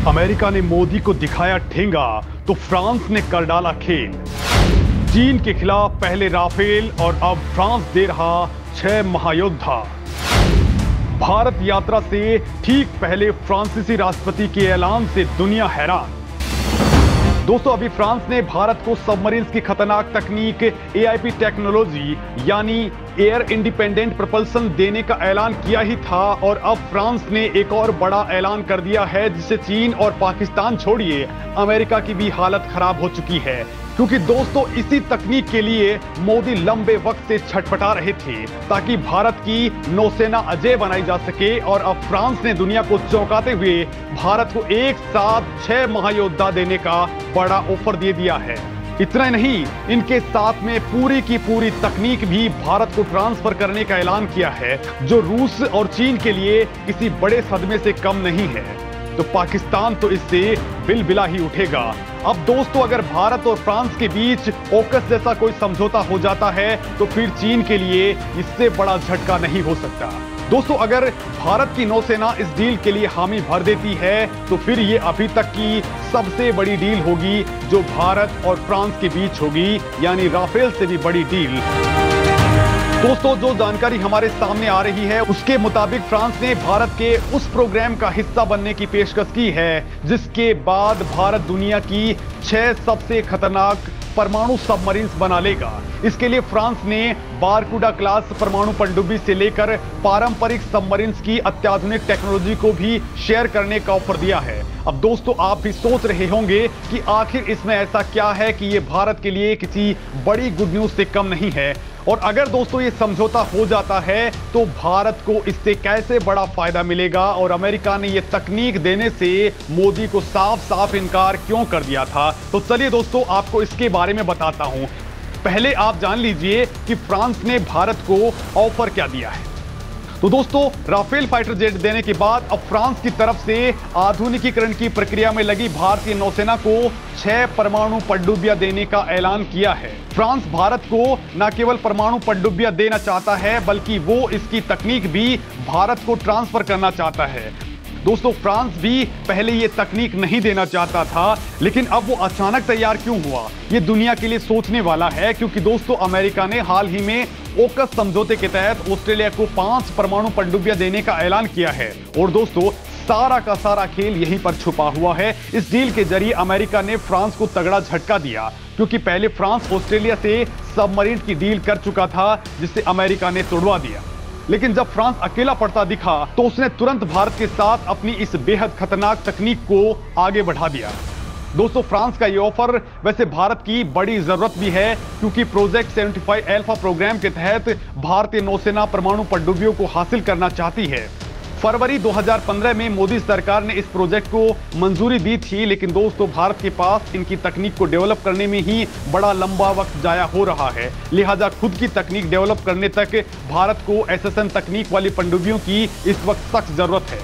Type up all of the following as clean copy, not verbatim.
America ने मोदी को दिखाया ठेंगा तो फ्रांस ने कर डाला खेल। चीन के खिलाफ पहले राफेल और अब फ्रांस दे रहा 6 महायोद्धा। भारत यात्रा से ठीक पहले फ्रांसीसी राष्ट्रपति के ऐलान से दुनिया हैरान। दोस्तों, अभी फ्रांस ने भारत को सबमरीन्स की खतरनाक तकनीक एआईपी टेक्नोलॉजी यानी एयर इंडिपेंडेंट propulsion देने का ऐलान किया ही था और अब फ्रांस ने एक और बड़ा ऐलान कर दिया है जिससे चीन और पाकिस्तान छोड़िए अमेरिका की भी हालत खराब हो चुकी है। क्योंकि दोस्तों, इसी तकनीक के लिए मोदी लंबे वक्त से छटपटा रहे थे ताकि भारत की नौसेना अजेय बनाई जा सके और अब फ्रांस ने दुनिया को चौंकाते हुए भारत को एक साथ 6 महायोद्धा देने का बड़ा ऑफर दे दिया है। इतना ही नहीं, इनके साथ में पूरी की पूरी तकनीक भी भारत को ट्रांसफर करने का ऐलान किया है, जो रूस और चीन के लिए किसी बड़े सदमे से कम नहीं है। तो पाकिस्तान तो इससे बिलबिला ही उठेगा। अब दोस्तों, अगर भारत और फ्रांस के बीच ऑकस जैसा कोई समझौता हो जाता है तो फिर चीन के लिए इससे बड़ा झटका नहीं हो सकता। दोस्तों, अगर भारत की नौसेना इस डील के लिए हामी भर देती है तो फिर ये अभी तक की सबसे बड़ी डील होगी जो भारत और फ्रांस के बीच होगी, यानी राफेल से भी बड़ी डील। दोस्तों, जो जानकारी हमारे सामने आ रही है उसके मुताबिक फ्रांस ने भारत के उस प्रोग्राम का हिस्सा बनने की पेशकश की है जिसके बाद भारत दुनिया की 6 सबसे खतरनाक परमाणु सबमरीन्स बना लेगा। इसके लिए फ्रांस ने बारकूडा क्लास परमाणु पनडुब्बी से लेकर पारंपरिक सबमरीन्स की अत्याधुनिक टेक्नोलॉजी को भी शेयर करने का ऑफर दिया है। अब दोस्तों, आप भी सोच रहे होंगे कि आखिर इसमें ऐसा क्या है कि ये भारत के लिए किसी बड़ी गुड न्यूज से कम नहीं है। और अगर दोस्तों ये समझौता हो जाता है तो भारत को इससे कैसे बड़ा फायदा मिलेगा और अमेरिका ने ये तकनीक देने से मोदी को साफ साफ इनकार क्यों कर दिया था, तो चलिए दोस्तों आपको इसके बारे में बताता हूं। पहले आप जान लीजिए कि फ्रांस ने भारत को ऑफर क्या दिया है। तो दोस्तों, राफेल फाइटर जेट देने के बाद अब फ्रांस की तरफ से आधुनिकीकरण की प्रक्रिया में लगी भारतीय नौसेना को 6 परमाणु पनडुब्बियां देने का ऐलान किया है। फ्रांस भारत को न केवल परमाणु पनडुब्बियां देना चाहता है बल्कि वो इसकी तकनीक भी भारत को ट्रांसफर करना चाहता है। दोस्तों, फ्रांस भी पहले ये तकनीक नहीं देना चाहता था, लेकिन अब वो अचानक तैयार क्यों हुआ, ये दुनिया के लिए सोचने वाला है। क्योंकि दोस्तों, अमेरिका ने हाल ही में ओकस समझौते के तहत ऑस्ट्रेलिया को 5 परमाणु पनडुब्बियां देने का ऐलान किया है। और दोस्तों, सारा का सारा खेल यहीं पर छुपा हुआ है। इस डील के जरिए अमेरिका ने फ्रांस को तगड़ा झटका दिया, क्योंकि पहले फ्रांस ऑस्ट्रेलिया से सबमरीन की डील कर चुका था जिसे अमेरिका ने तोड़वा दिया। लेकिन जब फ्रांस अकेला पड़ता दिखा तो उसने तुरंत भारत के साथ अपनी इस बेहद खतरनाक तकनीक को आगे बढ़ा दिया। दोस्तों, फ्रांस का ये ऑफर वैसे भारत की बड़ी जरूरत भी है, क्योंकि प्रोजेक्ट 75 अल्फा प्रोग्राम के तहत भारतीय नौसेना परमाणु पनडुब्बियों को हासिल करना चाहती है। फरवरी 2015 में मोदी सरकार ने इस प्रोजेक्ट को मंजूरी दी थी, लेकिन दोस्तों भारत के पास इनकी तकनीक को डेवलप करने में ही बड़ा लंबा वक्त जाया हो रहा है। लिहाजा खुद की तकनीक डेवलप करने तक भारत को एसएसएन तकनीक वाली पनडुब्बियों की इस वक्त सख्त जरूरत है।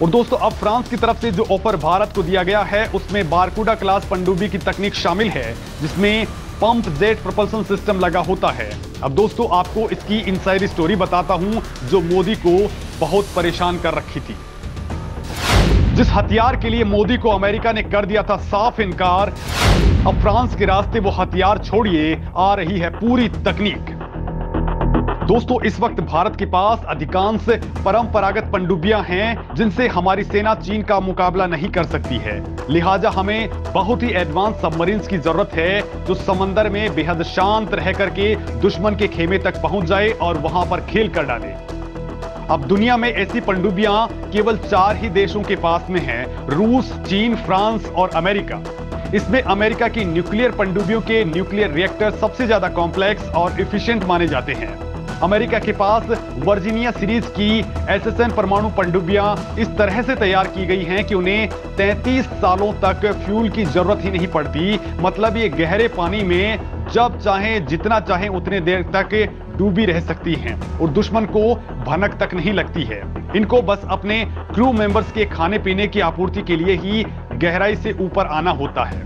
और दोस्तों, अब फ्रांस की तरफ से जो ऑफर भारत को दिया गया है उसमें बारकूडा क्लास पनडुब्बी की तकनीक शामिल है, जिसमें पंप जेट प्रोपल्शन सिस्टम लगा होता है। अब दोस्तों, आपको इसकी इनसाइड स्टोरी बताता हूं जो मोदी को बहुत परेशान कर रखी थी। जिस हथियार के लिए मोदी को अमेरिका ने कर दिया था साफ इनकार, अब फ्रांस के रास्ते वो हथियार छोड़िए आ रही है पूरी तकनीक। दोस्तों, इस वक्त भारत के पास अधिकांश परंपरागत पनडुब्बियां हैं जिनसे हमारी सेना चीन का मुकाबला नहीं कर सकती है। लिहाजा हमें बहुत ही एडवांस सबमरीन्स की जरूरत है जो समंदर में बेहद शांत रह करके दुश्मन के खेमे तक पहुंच जाए और वहां पर खेल कर डाले। अब दुनिया में ऐसी पनडुब्बियां केवल 4 ही देशों के पास में हैं, रूस, चीन, फ्रांस और अमेरिका। इसमें अमेरिका की न्यूक्लियर पनडुब्बियों के न्यूक्लियर रिएक्टर सबसे ज्यादा कॉम्प्लेक्स और एफिशिएंट माने जाते हैं। अमेरिका के पास वर्जीनिया सीरीज की एसएसएन परमाणु पनडुब्बियां इस तरह से तैयार की गई हैं कि उन्हें 33 सालों तक फ्यूल की जरूरत ही नहीं पड़ती। मतलब ये गहरे पानी में जब चाहें जितना चाहें उतने देर तक डूबी रह सकती हैं और दुश्मन को भनक तक नहीं लगती है। इनको बस अपने क्रू मेंबर्स के खाने पीने की आपूर्ति के लिए ही गहराई से ऊपर आना होता है।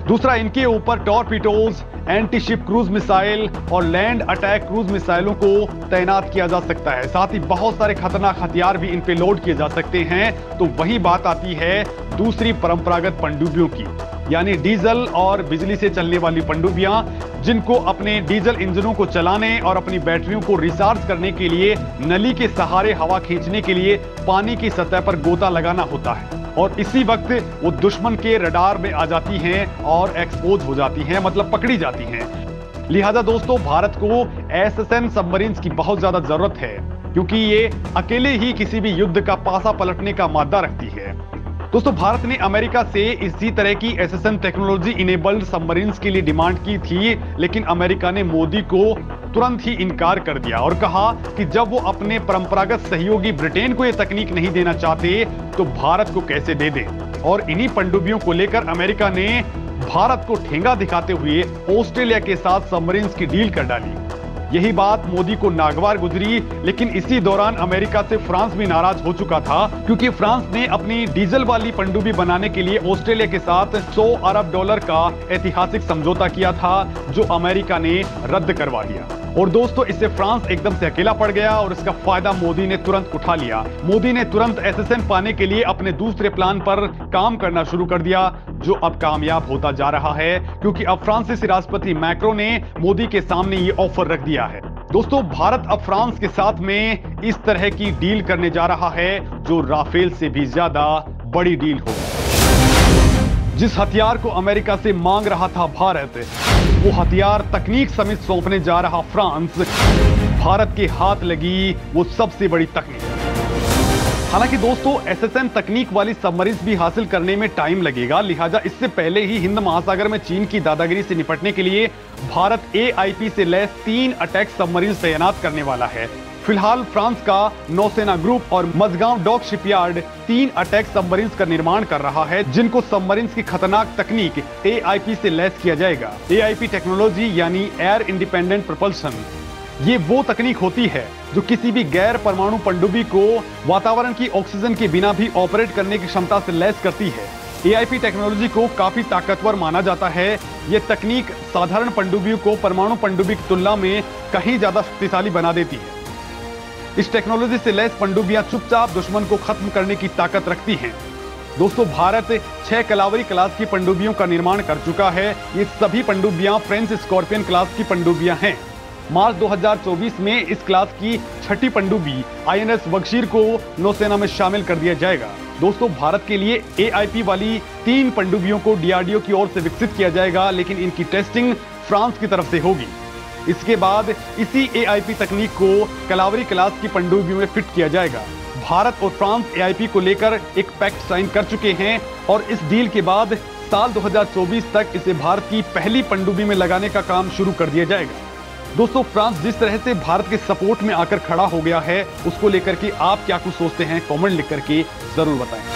दूसरा, इनके ऊपर torpedoes, anti ship cruise missile और लैंड अटैक क्रूज मिसाइलों को तैनात किया जा सकता है। साथ ही बहुत सारे खतरनाक हथियार भी इन पे लोड किए जा सकते हैं। तो वही बात आती है दूसरी परंपरागत पनडुब्बियों की, यानी डीजल और बिजली से चलने वाली पनडुब्बियां, जिनको अपने डीजल इंजनों को चलाने और अपनी बैटरियों को रिचार्ज करने के लिए नली के सहारे हवा खींचने के लिए पानी की सतह पर गोता लगाना होता है और इसी वक्त वो दुश्मन के रडार में आ जाती हैं और एक्सपोज हो जाती हैं, मतलब पकड़ी जाती हैं। लिहाजा दोस्तों, भारत को एसएसएन सबमरीन्स की बहुत ज्यादा जरूरत है, क्योंकि ये अकेले ही किसी भी युद्ध का पासा पलटने का मादा रखती है। दोस्तों, भारत ने अमेरिका से इसी तरह की एसएसएन टेक्नोलॉजी इनेबल्ड सबमरीन्स के लिए डिमांड की थी, लेकिन अमेरिका ने मोदी को तुरंत ही इनकार कर दिया और कहा कि जब वो अपने परंपरागत सहयोगी ब्रिटेन को ये तकनीक नहीं देना चाहते तो भारत को कैसे दे दें। और इन्हीं पनडुब्बियों को लेकर अमेरिका ने भारत को ठेंगा दिखाते हुए ऑस्ट्रेलिया के साथ सबमरीन्स की डील कर डाली। यही बात मोदी को नागवार गुजरी, लेकिन इसी दौरान अमेरिका से फ्रांस भी नाराज हो चुका था, क्योंकि फ्रांस ने अपनी डीजल वाली पनडुब्बी बनाने के लिए ऑस्ट्रेलिया के साथ $100 अरब का ऐतिहासिक समझौता किया था, जो अमेरिका ने रद्द करवा दिया। और दोस्तों, इससे फ्रांस एकदम से अकेला पड़ गया और इसका फायदा मोदी ने तुरंत उठा लिया। मोदी ने तुरंत एसएसएन पाने के लिए अपने दूसरे प्लान पर काम करना शुरू कर दिया, जो अब कामयाब होता जा रहा है, क्योंकि अब फ्रांसीसी राष्ट्रपति मैक्रो ने मोदी के सामने ये ऑफर रख दिया है। दोस्तों, भारत अब फ्रांस के साथ में इस तरह की डील करने जा रहा है, जो राफेल से भी ज्यादा बड़ी डील हो। जिस हथियार को अमेरिका से मांग रहा था भारत, वो हथियार तकनीक समेत सौंपने जा रहा फ्रांस। भारत के हाथ लगी वो सबसे बड़ी तकनीक। हालांकि दोस्तों, एसएसएन तकनीक वाली सबमरीन्स भी हासिल करने में टाइम लगेगा, लिहाजा इससे पहले ही हिंद महासागर में चीन की दादागिरी से निपटने के लिए भारत AIP से लैस 3 अटैक सबमरीन्स तैनात करने वाला है। फिलहाल फ्रांस का नौसेना ग्रुप और Mazagon dock shipyard 3 attack submarines का निर्माण कर रहा है, जिनको सबमरीन्स की खतरनाक तकनीक AIP से लैस किया जाएगा। AIP टेक्नोलॉजी यानी एयर इंडिपेंडेंट प्रोपल्शन, ये वो तकनीक होती है जो किसी भी गैर परमाणु पनडुब्बी को वातावरण की ऑक्सीजन के बिना भी ऑपरेट करने की क्षमता से लैस करती है। AIP टेक्नोलॉजी को काफी ताकतवर माना जाता है। यह तकनीक साधारण पनडुब्बियों को परमाणु पनडुब्बी की तुलना में कहीं ज्यादा शक्तिशाली बना देती है। इस टेक्नोलॉजी से लैस पनडुब्बियां चुपचाप दुश्मन को खत्म करने की ताकत रखती हैं। दोस्तों, भारत 6 कलावरी क्लास की पनडुब्बियों का निर्माण कर चुका है। ये सभी पनडुब्बियां फ्रेंच स्कॉर्पियन क्लास की पनडुब्बियां हैं। मार्च 2024 में इस क्लास की 6ठी पनडुब्बी INS बक्शीर को नौसेना में शामिल कर दिया जाएगा। दोस्तों, भारत के लिए AIP वाली 3 पनडुब्बियों को DRDO की ओर से विकसित किया जाएगा, लेकिन इनकी टेस्टिंग फ्रांस की तरफ से होगी। इसके बाद इसी AIP तकनीक को कलावरी क्लास की पनडुब्बियों में फिट किया जाएगा। भारत और फ्रांस AIP को लेकर एक पैक्ट साइन कर चुके हैं और इस डील के बाद साल 2024 तक इसे भारत की पहली पनडुब्बी में लगाने का काम शुरू कर दिया जाएगा। दोस्तों, फ्रांस जिस तरह से भारत के सपोर्ट में आकर खड़ा हो गया है, उसको लेकर के आप क्या कुछ सोचते हैं, कमेंट लिख करके जरूर बताएं।